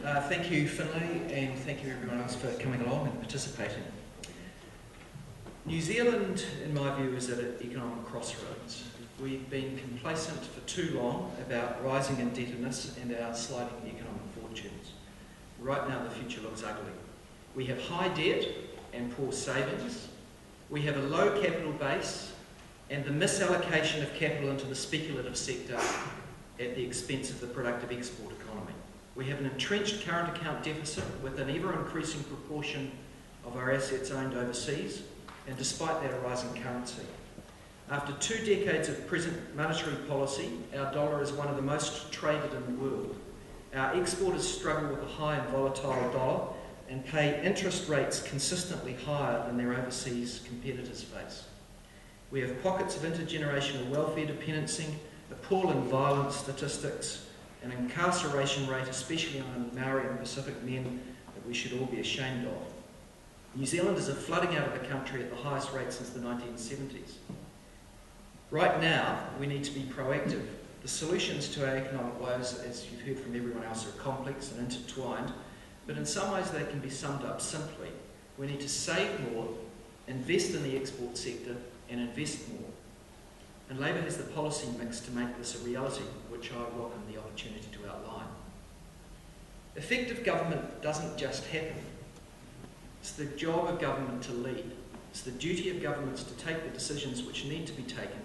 Thank you, Finlay, and thank you everyone else for coming along and participating. New Zealand, in my view, is at an economic crossroads. We've been complacent for too long about rising indebtedness and our sliding economic fortunes. Right now, the future looks ugly. We have high debt and poor savings. We have a low capital base and the misallocation of capital into the speculative sector at the expense of the productive export economy. We have an entrenched current account deficit with an ever-increasing proportion of our assets owned overseas, and despite that, a rising currency. After 2 decades of present monetary policy, our dollar is one of the most traded in the world. Our exporters struggle with a high and volatile dollar and pay interest rates consistently higher than their overseas competitors face. We have pockets of intergenerational welfare dependency, appalling violence statistics, an incarceration rate, especially among Maori and Pacific men, that we should all be ashamed of. New Zealanders are flooding out of the country at the highest rate since the 1970s. Right now, we need to be proactive. The solutions to our economic woes, as you've heard from everyone else, are complex and intertwined, but in some ways they can be summed up simply. We need to save more, invest in the export sector, and invest more. And Labour has the policy mix to make this a reality, which I welcome the opportunity to outline. Effective government doesn't just happen. It's the job of government to lead. It's the duty of governments to take the decisions which need to be taken,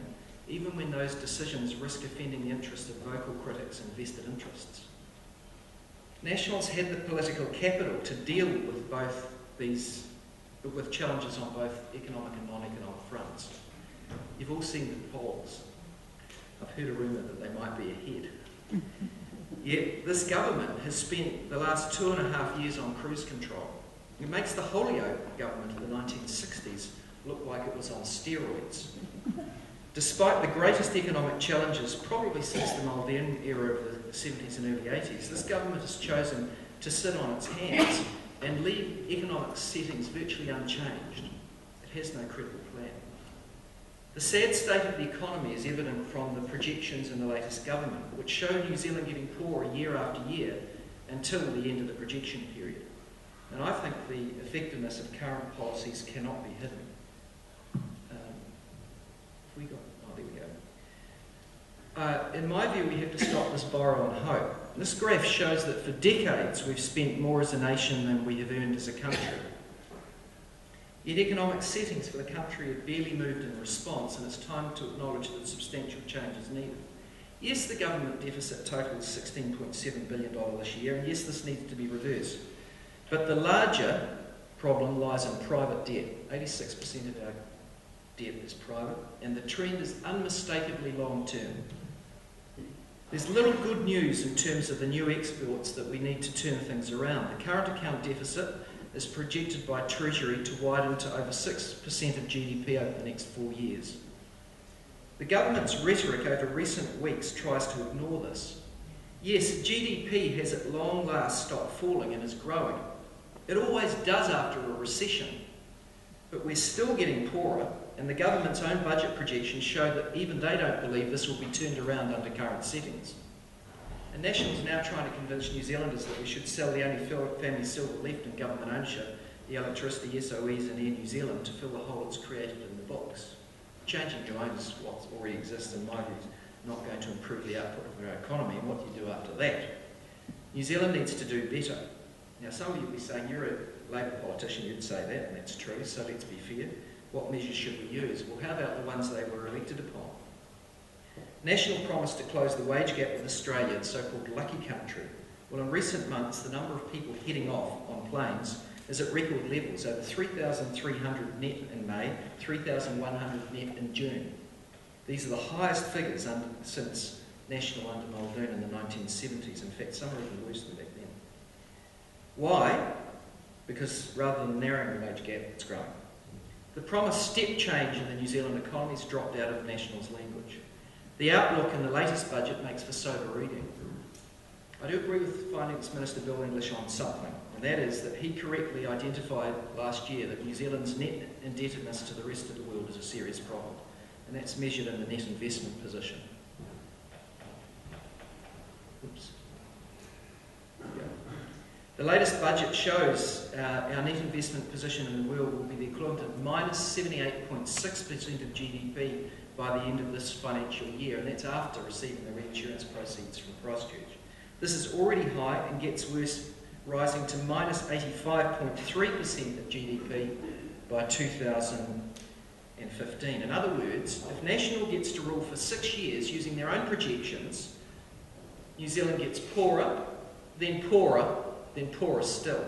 even when those decisions risk offending the interest of vocal critics and vested interests. Nationals had the political capital to deal with with challenges on both economic and non-economic fronts. You've all seen the polls. I've heard a rumour that they might be ahead. Yet this government has spent the last 2.5 years on cruise control. It makes the Holyoake government of the 1960s look like it was on steroids. Despite the greatest economic challenges, probably since the Muldoon era of the 70s and early 80s, this government has chosen to sit on its hands and leave economic settings virtually unchanged. It has no credible plan. The sad state of the economy is evident from the projections in the latest government, which show New Zealand getting poorer year after year until the end of the projection period. And I think the effectiveness of current policies cannot be hidden. In my view, we have to stop this borrow and hope. This graph shows that for decades we've spent more as a nation than we have earned as a country. Yet economic settings for the country have barely moved in response, and it's time to acknowledge that substantial change is needed. Yes, the government deficit totals $16.7 billion this year, and yes, this needs to be reversed. But the larger problem lies in private debt. 86% of our debt is private, and the trend is unmistakably long-term. There's little good news in terms of the new exports that we need to turn things around. The current account deficit is projected by Treasury to widen to over 6% of GDP over the next 4 years. The government's rhetoric over recent weeks tries to ignore this. Yes, GDP has at long last stopped falling and is growing. It always does after a recession, but we're still getting poorer, and the government's own budget projections show that even they don't believe this will be turned around under current settings. And National's now trying to convince New Zealanders that we should sell the only family silver left in government ownership, the electricity SOEs and Air New Zealand, to fill the hole it's created in the books. Changing your own is what already exists, in my view, is not going to improve the output of our economy, and what do you do after that? New Zealand needs to do better. Now, some of you will be saying, you're a Labour politician, you'd say that, and that's true, so let's be fair. What measures should we use? Well, how about the ones they were elected upon? National promised to close the wage gap with Australia, the so-called lucky country. Well, in recent months, the number of people heading off on planes is at record levels, over 3,300 net in May, 3,100 net in June. These are the highest figures since National under Muldoon in the 1970s. In fact, some are even worse than back then. Why? Because rather than narrowing the wage gap, it's growing. The promised step change in the New Zealand economy has dropped out of National's language. The outlook in the latest budget makes for sober reading. I do agree with Finance Minister Bill English on something, and that is that he correctly identified last year that New Zealand's net indebtedness to the rest of the world is a serious problem, and that's measured in the net investment position. Oops. The latest budget shows our net investment position in the world will be the equivalent of minus 78.6% of GDP by the end of this financial year, and that's after receiving the reinsurance proceeds from Christchurch. This is already high and gets worse, rising to minus 85.3% of GDP by 2015. In other words, if National gets to rule for 6 years using their own projections, New Zealand gets poorer, then poorer, then poorer still.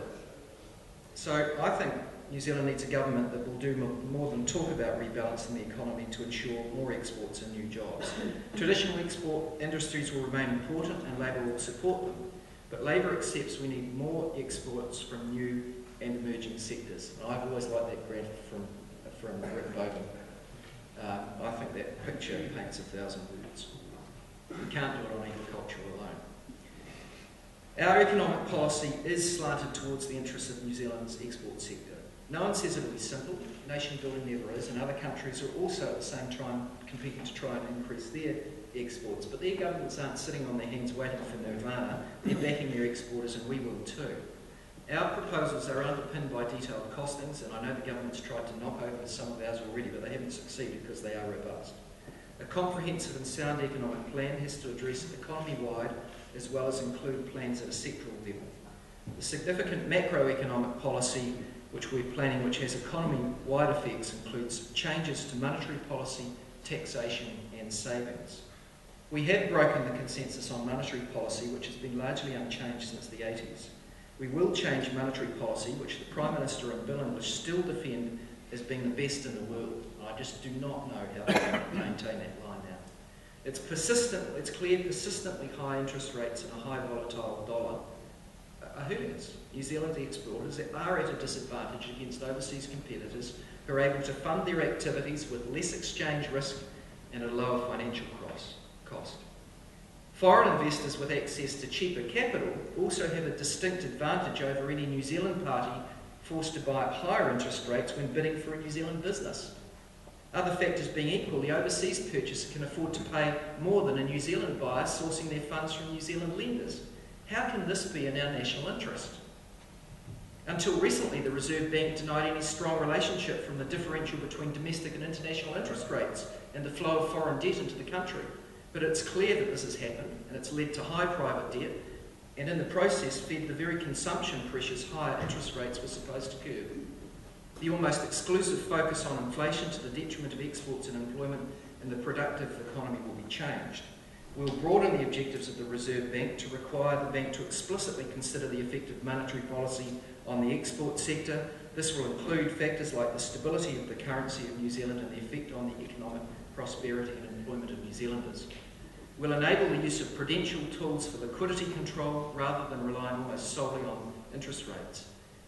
So I think New Zealand needs a government that will do more than talk about rebalancing the economy to ensure more exports and new jobs. Traditional export industries will remain important and Labour will support them, but Labour accepts we need more exports from new and emerging sectors. And I've always liked that graph from Rick Bogan. I think that picture paints 1,000 words. We can't do it on agriculture alone. Our economic policy is slanted towards the interests of New Zealand's export sector. No one says it'll be simple. Nation building never is, and other countries are also at the same time competing to try and increase their exports. But their governments aren't sitting on their hands waiting for nirvana. They're backing their exporters, and we will too. Our proposals are underpinned by detailed costings, and I know the government's tried to knock over some of ours already, but they haven't succeeded because they are robust. A comprehensive and sound economic plan has to address economy-wide as well as include plans at a sectoral level. The significant macroeconomic policy which we're planning, which has economy-wide effects, includes changes to monetary policy, taxation and savings. We have broken the consensus on monetary policy, which has been largely unchanged since the 80s. We will change monetary policy, which the Prime Minister and Bill English still defend as being the best in the world. I just do not know how they can maintain that line now. It's clear persistently high interest rates and a high volatile dollar are hurting us. New Zealand exporters are at a disadvantage against overseas competitors who are able to fund their activities with less exchange risk and a lower financial cost. Foreign investors with access to cheaper capital also have a distinct advantage over any New Zealand party forced to buy at higher interest rates when bidding for a New Zealand business. Other factors being equal, the overseas purchaser can afford to pay more than a New Zealand buyer sourcing their funds from New Zealand lenders. How can this be in our national interest? Until recently, the Reserve Bank denied any strong relationship from the differential between domestic and international interest rates and the flow of foreign debt into the country. But it's clear that this has happened, and it's led to high private debt, and in the process fed the very consumption pressures higher interest rates were supposed to curb. The almost exclusive focus on inflation to the detriment of exports and employment and the productive economy will be changed. We'll broaden the objectives of the Reserve Bank to require the bank to explicitly consider the effect of monetary policy on the export sector. This will include factors like the stability of the currency of New Zealand and the effect on the economic prosperity and employment of New Zealanders. We'll enable the use of prudential tools for liquidity control rather than relying almost solely on interest rates.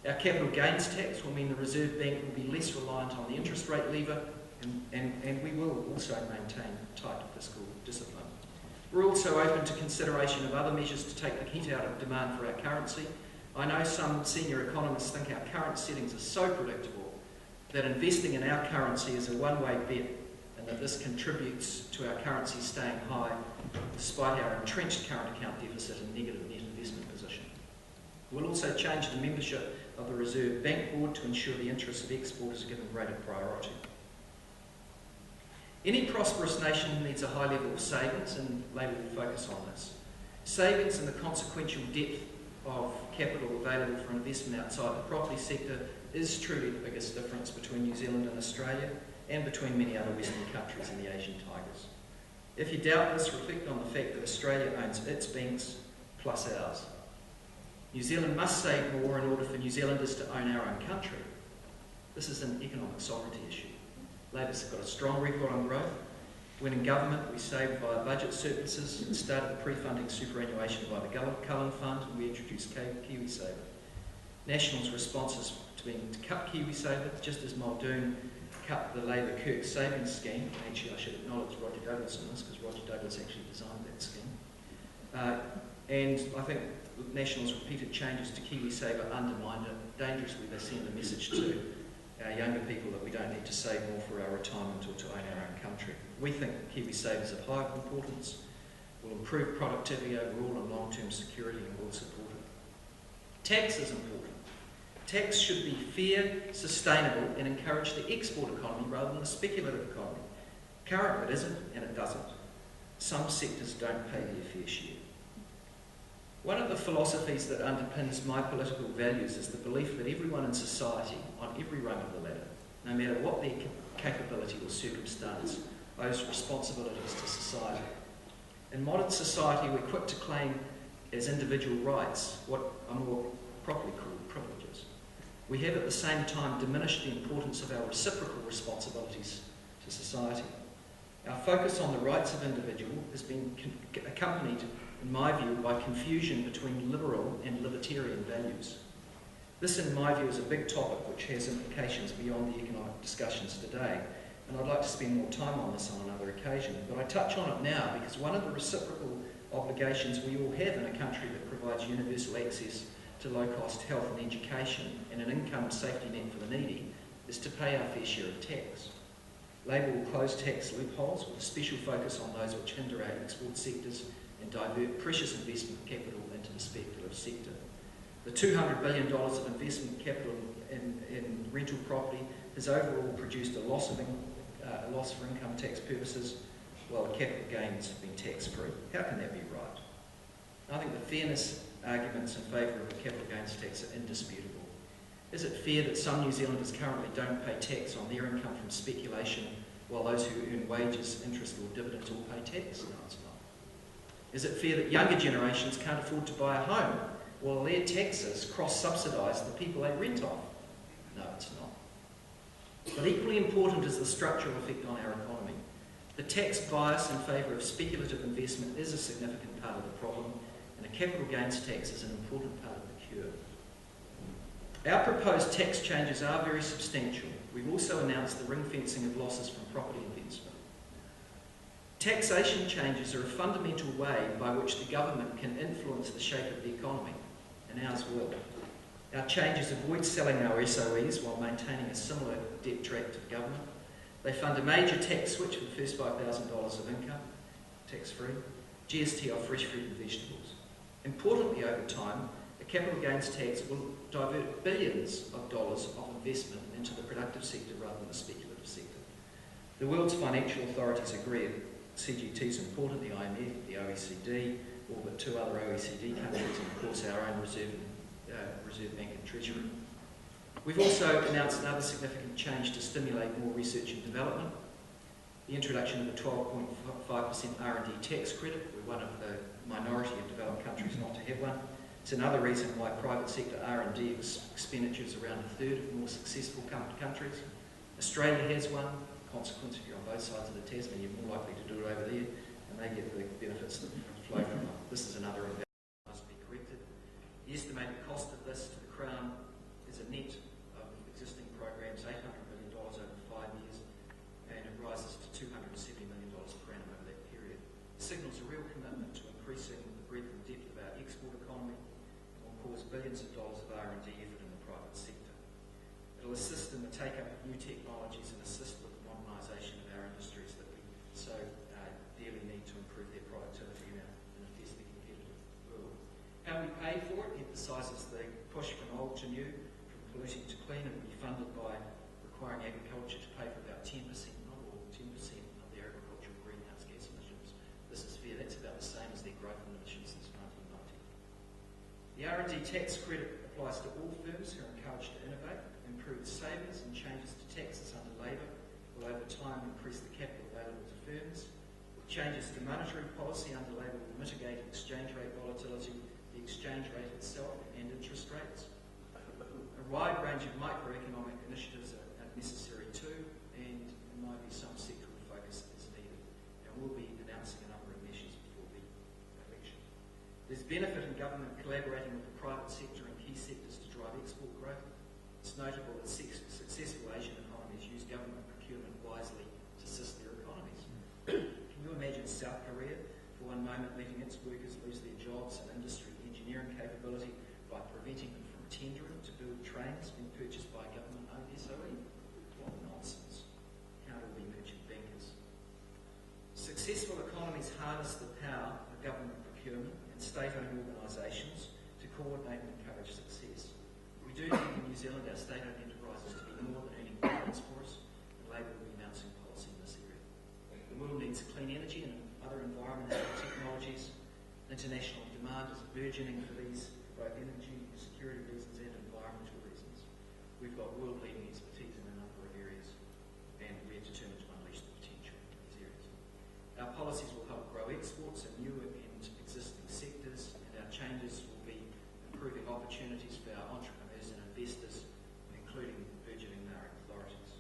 Our capital gains tax will mean the Reserve Bank will be less reliant on the interest rate lever, and we will also maintain tight fiscal discipline. We're also open to consideration of other measures to take the heat out of demand for our currency. I know some senior economists think our current settings are so predictable that investing in our currency is a one-way bet, and that this contributes to our currency staying high despite our entrenched current account deficit and negative net investment position. We'll also change the membership of the Reserve Bank Board to ensure the interests of exporters are given greater priority. Any prosperous nation needs a high level of savings, and Labour will focus on this. Savings and the consequential depth of capital available for investment outside the property sector is truly the biggest difference between New Zealand and Australia, and between many other Western countries and the Asian tigers. If you doubt this, reflect on the fact that Australia owns its banks plus ours. New Zealand must save more in order for New Zealanders to own our own country. This is an economic sovereignty issue. Labour's got a strong record on growth. When in government, we saved via budget surpluses and started pre-funding superannuation by the Cullen Fund, and we introduced KiwiSaver. National's response has been to cut KiwiSaver, just as Muldoon cut the Labour Kirk Savings Scheme. Actually, I should acknowledge Roger Douglas on this, because Roger Douglas actually designed that scheme. And I think National's repeated changes to KiwiSaver undermine it dangerously. They send a message to our younger people that we don't need to save more for our retirement or to own our own country. We think KiwiSaver is of high importance, will improve productivity overall and long-term security, and will support it. Tax is important. Tax should be fair, sustainable, and encourage the export economy rather than the speculative economy. Currently it isn't, and it doesn't. Some sectors don't pay their fair share. One of the philosophies that underpins my political values is the belief that everyone in society, on every rung of the ladder, no matter what their capability or circumstance, owes responsibilities to society. In modern society, we're quick to claim as individual rights what are more properly called privileges. We have at the same time diminished the importance of our reciprocal responsibilities to society. Our focus on the rights of individual has been accompanied, in my view, by confusion between liberal and libertarian values. This, in my view, is a big topic which has implications beyond the economic discussions today, and I'd like to spend more time on this on another occasion. But I touch on it now because one of the reciprocal obligations we all have in a country that provides universal access to low-cost health and education and an income safety net for the needy is to pay our fair share of tax. Labour will close tax loopholes with a special focus on those which hinder our export sectors and divert precious investment capital into the speculative sector. The $200 billion of investment capital in rental property has overall produced a loss for income tax purposes, while the capital gains have been tax-free. How can that be right? I think the fairness arguments in favour of a capital gains tax are indisputable. Is it fair that some New Zealanders currently don't pay tax on their income from speculation, while those who earn wages, interest or dividends all pay tax? No, it's not. Is it fair that younger generations can't afford to buy a home, while their taxes cross-subsidise the people they rent off? No, it's not. But equally important is the structural effect on our economy. The tax bias in favour of speculative investment is a significant part of the problem, and a capital gains tax is an important part of the cure. Our proposed tax changes are very substantial. We've also announced the ring-fencing of losses from property investment. Taxation changes are a fundamental way by which the government can influence the shape of the economy, and ours will. Our changes avoid selling our SOEs while maintaining a similar debt track to the government. They fund a major tax switch for the first $5,000 of income, tax-free, GST off fresh fruit and vegetables. Importantly, over time, a capital gains tax will divert billions of dollars of investment into the productive sector rather than the speculative sector. The world's financial authorities agree. CGT is important, the IMF, the OECD, all but 2 other OECD countries, and of course our own Reserve Bank and Treasury. We've also announced another significant change to stimulate more research and development. The introduction of a 12.5% R&D tax credit. We're one of the minority of developed countries not to have one. It's another reason why private sector R&D expenditure is around a third of more successful countries. Australia has one. Consequently, if you're on both sides of the Tasman, you're more likely to do it over there, and they get the benefits that flow from it. This is another investment that must be corrected. The estimated cost of this to the Crown is a net of existing programs, $800 million over 5 years, and it rises to $270 million per annum over that period. It signals a real commitment to increasing the breadth and depth of our export economy and will cause billions of dollars of R&D effort in the private sector. It will assist in the take-up of new technologies and assist with the modernisation of our industries that we so dearly need to improve their productivity in a fiercely competitive world. How we pay for it emphasises the push from old to new, from polluting to clean, and will be funded by requiring agriculture to pay for about 10%, not all, 10% of their agricultural greenhouse gas emissions. This is fair. That's about the same as their growth in emissions since 1990. The R&D tax credit applies to all firms who are encouraged to innovate. Improved savings and changes to taxes under Labour will over time increase the capital available to firms. With changes to monetary policy under Labour will mitigate exchange rate volatility, the exchange rate itself and interest rates. A wide range of microeconomic initiatives are necessary too, and in my view some sectoral focus is needed. And we'll be announcing a number of measures before the election. There's benefit in government collaborating with the private sector and key sectors to drive export growth. It's notable that successful Asian economies use government procurement wisely to assist their economies. Can you imagine South Korea, for one moment, letting its workers lose their jobs and industry engineering capability by preventing them from tendering to build trains being purchased by government-owned SOE? What nonsense. Can't all be merchant bankers. Successful economies harness the power of government procurement and state-owned organisations to coordinate and encourage encourage success. We do need in New Zealand our state-owned enterprises to be more than earning profits for us, and Labour will be announcing policy in this area. The world needs clean energy and other environmental technologies. International demand is burgeoning for these for both energy security reasons and environmental reasons. We've got world-leading expertise in a number of areas, and we're determined to unleash the potential in these areas. Our policies will help grow exports in new and existing sectors, and our changes will be improving opportunities for our entrepreneurs and investors, including burgeoning Maori authorities.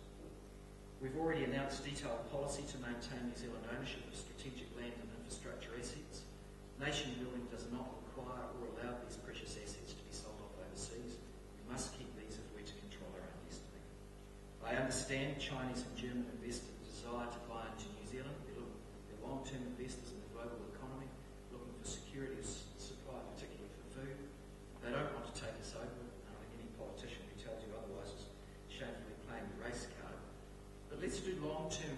We've already announced detailed policy to maintain New Zealand ownership of strategic land and infrastructure assets. Nation building does not require or allow these precious assets to be sold off overseas. We must keep these if we're to control our own destiny. I understand Chinese and German investors' desire to buy into New Zealand. They're long-term investors in the global economy, looking for security of supply, particularly for food. They don't want to take us over. I think any politician who tells you otherwise is shamefully playing the race card. But let's do long-term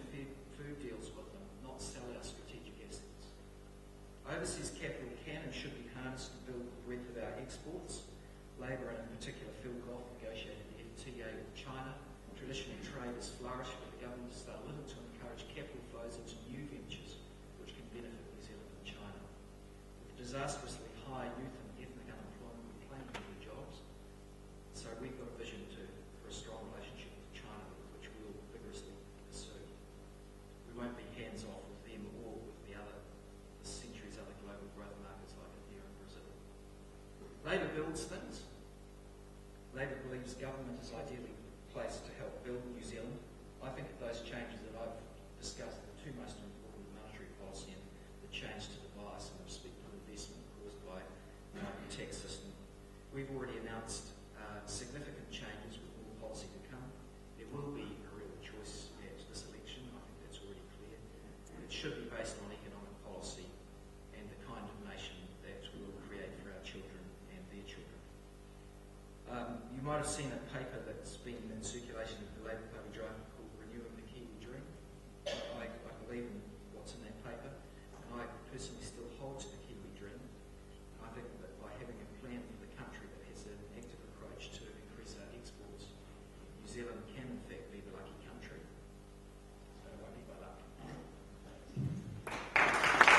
food deals with them, not sell our strategic assets. Overseas capital can and should be harnessed to build the breadth of our exports. Labour, and in particular Phil Goff, negotiated the FTA with China. Traditionally, trade has flourished, but the government has done little to encourage capital flows into new ventures which can benefit New Zealand and China. With disastrously high youth and ethnic unemployment, we're playing for new jobs. So we've got a vision for a strong relationship with China, which we'll vigorously pursue. We won't be hands-off with them or with the century's other global growth markets like India and Brazil. Labour builds things. Labour believes government is ideally placed to help build New Zealand. I think of those changes that I've discussed, the two most important, monetary policy and the change to the bias in respect of investment caused by the tax system. We've already announced significant changes with more policy to come. There will be a real choice at this election. I think that's already clear. It should be based on economic policy and the kind of nation that we'll create for our children and their children. You might have seen a paper that's been in circulation